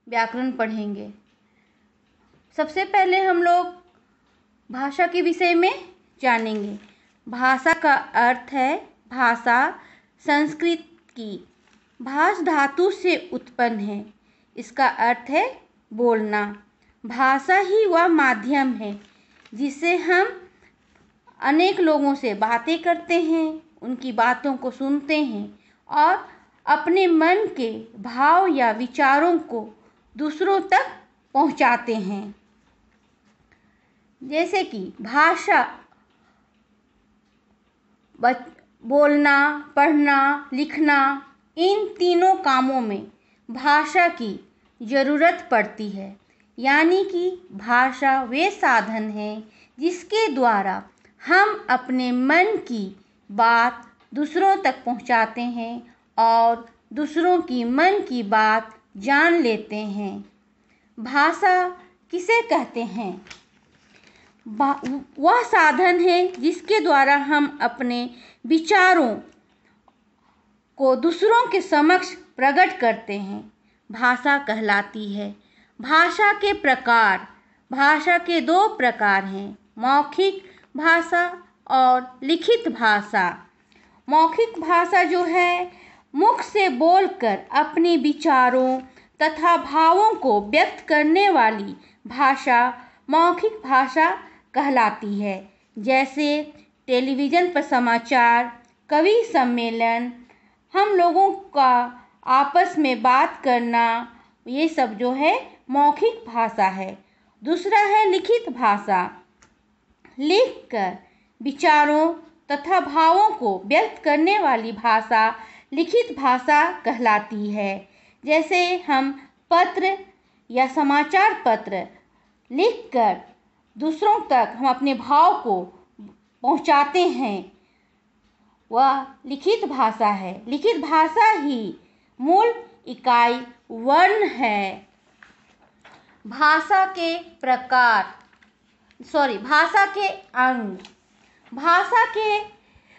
व्याकरण पढ़ेंगे। सबसे पहले हम लोग भाषा के विषय में जानेंगे। भाषा का अर्थ है भाषा संस्कृत की। भाष धातु से उत्पन्न है। इसका अर्थ है बोलना। भाषा ही वह माध्यम है जिससे हम अनेक लोगों से बातें करते हैं, उनकी बातों को सुनते हैं और अपने मन के भाव या विचारों को दूसरों तक पहुंचाते हैं। जैसे कि भाषा बोलना, पढ़ना, लिखना, इन तीनों कामों में भाषा की ज़रूरत पड़ती है। यानी कि भाषा वे साधन है जिसके द्वारा हम अपने मन की बात दूसरों तक पहुंचाते हैं और दूसरों की मन की बात जान लेते हैं। भाषा किसे कहते हैं? वह साधन है जिसके द्वारा हम अपने विचारों को दूसरों के समक्ष प्रकट करते हैं। भाषा कहलाती है। भाषा के प्रकार, भाषा के 2 प्रकार हैं, मौखिक भाषा और लिखित भाषा। मौखिक भाषा जो है मुख से बोलकर अपने विचारों तथा भावों को व्यक्त करने वाली भाषा मौखिक भाषा कहलाती है। जैसे टेलीविज़न पर समाचार, कवि सम्मेलन, हम लोगों का आपस में बात करना, ये सब जो है मौखिक भाषा है। दूसरा है लिखित भाषा। लिखकर विचारों तथा भावों को व्यक्त करने वाली भाषा लिखित भाषा कहलाती है। जैसे हम पत्र या समाचार पत्र लिखकर दूसरों तक हम अपने भाव को पहुंचाते हैं, वह लिखित भाषा है। लिखित भाषा ही मूल इकाई वर्ण है। भाषा के प्रकार, भाषा के अंग। भाषा के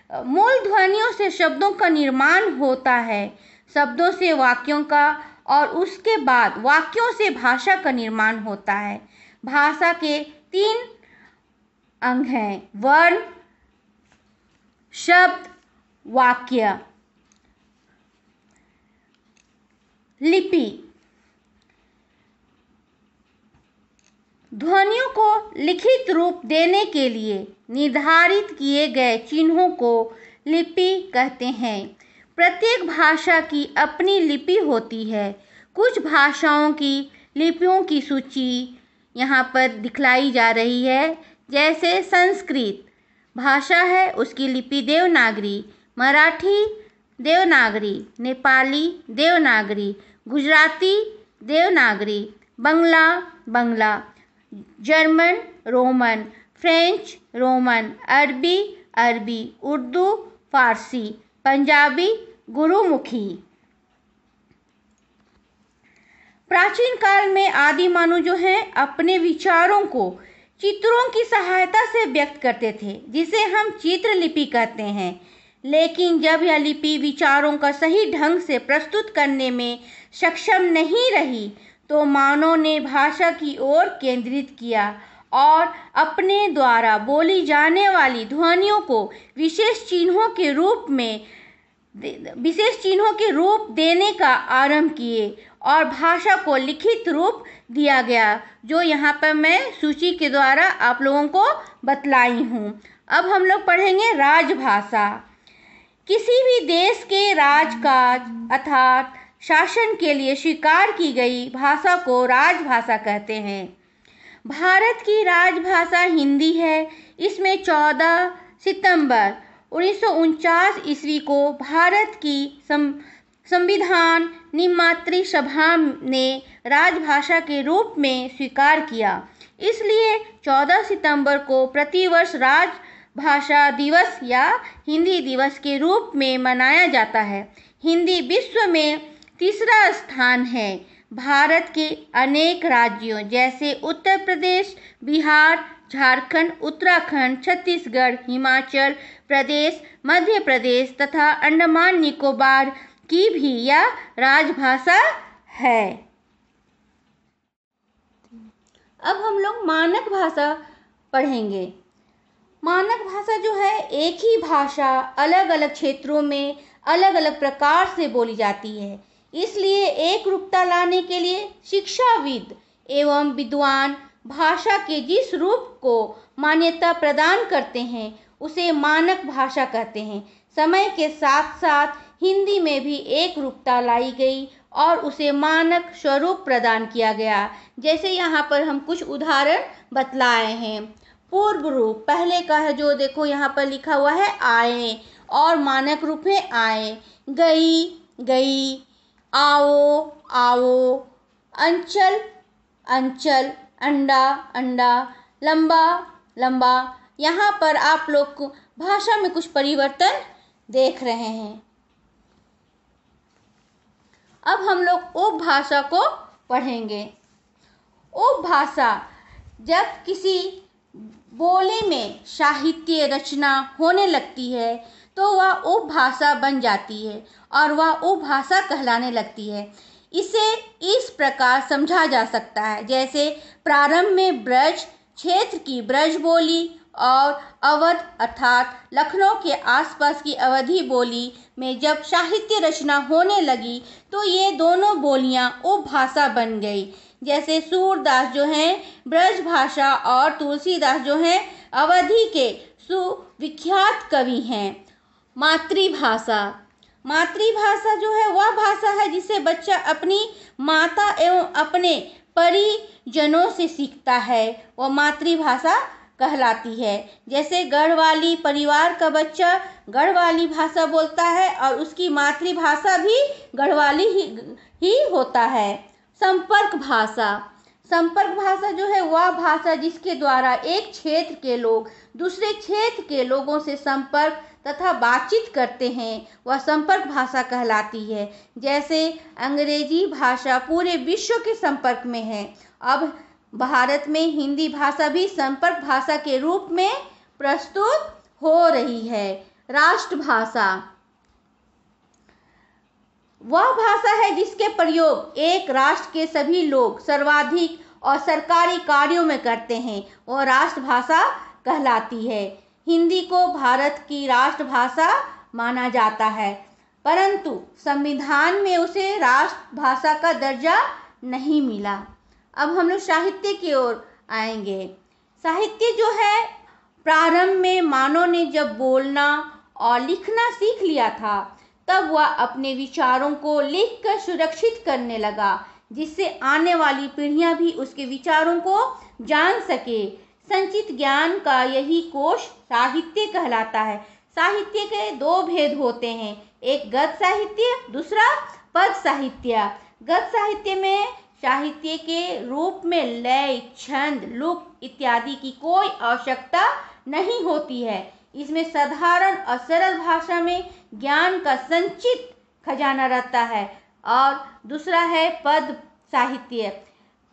मूल ध्वनियों से शब्दों का निर्माण होता है, शब्दों से वाक्यों का, और उसके बाद वाक्यों से भाषा का निर्माण होता है। भाषा के 3 अंग हैं, वर्ण, शब्द, वाक्य। लिपि। ध्वनियों को लिखित रूप देने के लिए निर्धारित किए गए चिन्हों को लिपि कहते हैं। प्रत्येक भाषा की अपनी लिपि होती है। कुछ भाषाओं की लिपियों की सूची यहाँ पर दिखलाई जा रही है। जैसे संस्कृत भाषा है, उसकी लिपि देवनागरी, मराठी देवनागरी, नेपाली देवनागरी, गुजराती देवनागरी, बंगला, जर्मन रोमन, फ्रेंच रोमन, अरबी, उर्दू, फारसी, पंजाबी गुरुमुखी। प्राचीन काल में आदि मानव जो हैं अपने विचारों को चित्रों की सहायता से व्यक्त करते थे, जिसे हम चित्रलिपि कहते हैं। लेकिन जब यह लिपि विचारों का सही ढंग से प्रस्तुत करने में सक्षम नहीं रही, तो मानव ने भाषा की ओर केंद्रित किया और अपने द्वारा बोली जाने वाली ध्वनियों को विशेष चिन्हों के रूप देने का आरंभ किए और भाषा को लिखित रूप दिया गया, जो यहाँ पर मैं सूची के द्वारा आप लोगों को बतलाई हूँ। अब हम लोग पढ़ेंगे राजभाषा। किसी भी देश के राजकाज अर्थात शासन के लिए स्वीकार की गई भाषा को राजभाषा कहते हैं। भारत की राजभाषा हिंदी है। इसमें 14 सितंबर 1949 ईस्वी को भारत की संविधान निर्मात्री सभा ने राजभाषा के रूप में स्वीकार किया। इसलिए 14 सितंबर को प्रतिवर्ष राजभाषा दिवस या हिंदी दिवस के रूप में मनाया जाता है। हिंदी विश्व में 3रा स्थान है। भारत के अनेक राज्यों जैसे उत्तर प्रदेश, बिहार, झारखंड, उत्तराखंड, छत्तीसगढ़, हिमाचल प्रदेश, मध्य प्रदेश तथा अंडमान निकोबार की भी यह राजभाषा है। अब हम लोग मानक भाषा पढ़ेंगे। मानक भाषा जो है एक ही भाषा अलग अलग क्षेत्रों में अलग अलग प्रकार से बोली जाती है, इसलिए एक रूपता लाने के लिए शिक्षाविद एवं विद्वान भाषा के जिस रूप को मान्यता प्रदान करते हैं उसे मानक भाषा कहते हैं। समय के साथ साथ हिंदी में भी एक रूपता लाई गई और उसे मानक स्वरूप प्रदान किया गया। जैसे यहाँ पर हम कुछ उदाहरण बतलाए हैं। पूर्व रूप पहले का है जो देखो यहाँ पर लिखा हुआ है आए, और मानक रूप में आए, गई गई, आओ आओ, अंचल अंचल, अंडा अंडा, लंबा लंबा। यहाँ पर आप लोग को भाषा में कुछ परिवर्तन देख रहे हैं। अब हम लोग उपभाषा को पढ़ेंगे। उपभाषा जब किसी बोली में साहित्य रचना होने लगती है तो वह उपभाषा बन जाती है और वह उपभाषा कहलाने लगती है। इसे इस प्रकार समझा जा सकता है, जैसे प्रारंभ में ब्रज क्षेत्र की ब्रज बोली और अवध अर्थात लखनऊ के आसपास की अवधी बोली में जब साहित्य रचना होने लगी तो ये दोनों बोलियां उपभाषा बन गई। जैसे सूरदास जो हैं ब्रज भाषा और तुलसीदास जो हैं अवधी के सुविख्यात कवि हैं। मातृभाषा, मातृभाषा जो है वह भाषा है जिसे बच्चा अपनी माता एवं अपने परिजनों से सीखता है, वह मातृभाषा कहलाती है। जैसे गढ़वाली परिवार का बच्चा गढ़वाली भाषा बोलता है और उसकी मातृभाषा भी गढ़वाली ही होता है। संपर्क भाषा, संपर्क भाषा जो है वह भाषा जिसके द्वारा एक क्षेत्र के लोग दूसरे क्षेत्र के लोगों से संपर्क तथा बातचीत करते हैं, वह संपर्क भाषा कहलाती है। जैसे अंग्रेजी भाषा पूरे विश्व के संपर्क में है। अब भारत में हिंदी भाषा भी संपर्क भाषा के रूप में प्रस्तुत हो रही है। राष्ट्रभाषा वह भाषा है जिसके प्रयोग एक राष्ट्र के सभी लोग सर्वाधिक और सरकारी कार्यों में करते हैं, वह राष्ट्रभाषा कहलाती है। हिंदी को भारत की राष्ट्रभाषा माना जाता है, परंतु संविधान में उसे राष्ट्रभाषा का दर्जा नहीं मिला। अब हम लोग साहित्य की ओर आएंगे। साहित्य जो है प्रारंभ में मानव ने जब बोलना और लिखना सीख लिया था तब वह अपने विचारों को लिखकर सुरक्षित करने लगा, जिससे आने वाली पीढ़ियां भी उसके विचारों को जान सके। संचित ज्ञान का यही कोश साहित्य कहलाता है। साहित्य के दो भेद होते हैं, एक गद्य साहित्य, दूसरा पद साहित्य। गद्य साहित्य में साहित्य के रूप में लय, छंद, लुक इत्यादि की कोई आवश्यकता नहीं होती है। इसमें साधारण और सरल भाषा में ज्ञान का संचित खजाना रहता है। और दूसरा है पद साहित्य।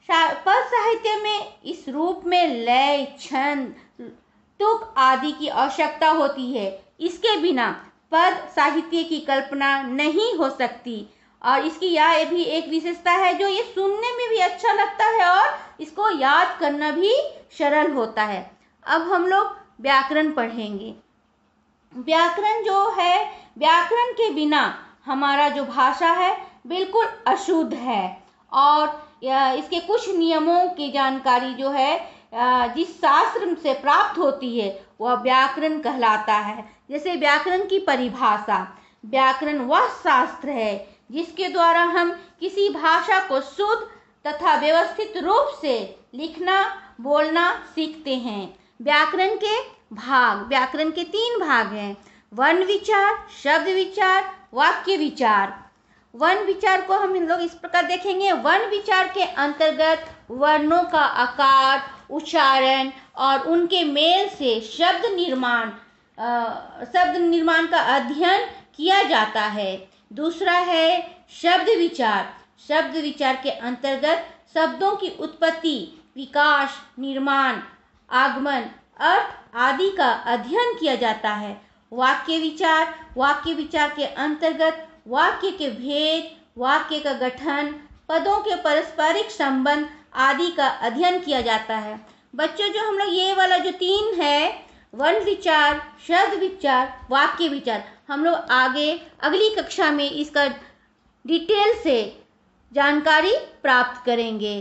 पद साहित्य में इस रूप में लय, छंद, तुक आदि की आवश्यकता होती है। इसके बिना पद साहित्य की कल्पना नहीं हो सकती। और इसकी यह भी एक विशेषता है जो ये सुनने में भी अच्छा लगता है और इसको याद करना भी सरल होता है। अब हम लोग व्याकरण पढ़ेंगे। व्याकरण जो है, व्याकरण के बिना हमारा जो भाषा है बिल्कुल अशुद्ध है और इसके कुछ नियमों की जानकारी जो है जिस शास्त्र से प्राप्त होती है वह व्याकरण कहलाता है। जैसे व्याकरण की परिभाषा, व्याकरण वह शास्त्र है जिसके द्वारा हम किसी भाषा को शुद्ध तथा व्यवस्थित रूप से लिखना बोलना सीखते हैं। व्याकरण के भाग, व्याकरण के 3 भाग हैं, वर्ण विचार, शब्द विचार, वाक्य विचार। वर्ण विचार को हम लोग इस प्रकार देखेंगे। वर्ण विचार के अंतर्गत वर्णों का आकार, उच्चारण और उनके मेल से शब्द निर्माण का अध्ययन किया जाता है। दूसरा है शब्द विचार। शब्द विचार के अंतर्गत शब्दों की उत्पत्ति, विकास, निर्माण, आगमन, अर्थ आदि का अध्ययन किया जाता है। वाक्य विचार, वाक्य विचार के अंतर्गत वाक्य के भेद, वाक्य का गठन, पदों के पारस्परिक संबंध आदि का अध्ययन किया जाता है। बच्चों, जो हम लोग ये वाला जो 3 है, वर्ण विचार, शब्द विचार, वाक्य विचार, हम लोग आगे अगली कक्षा में इसका डिटेल से जानकारी प्राप्त करेंगे।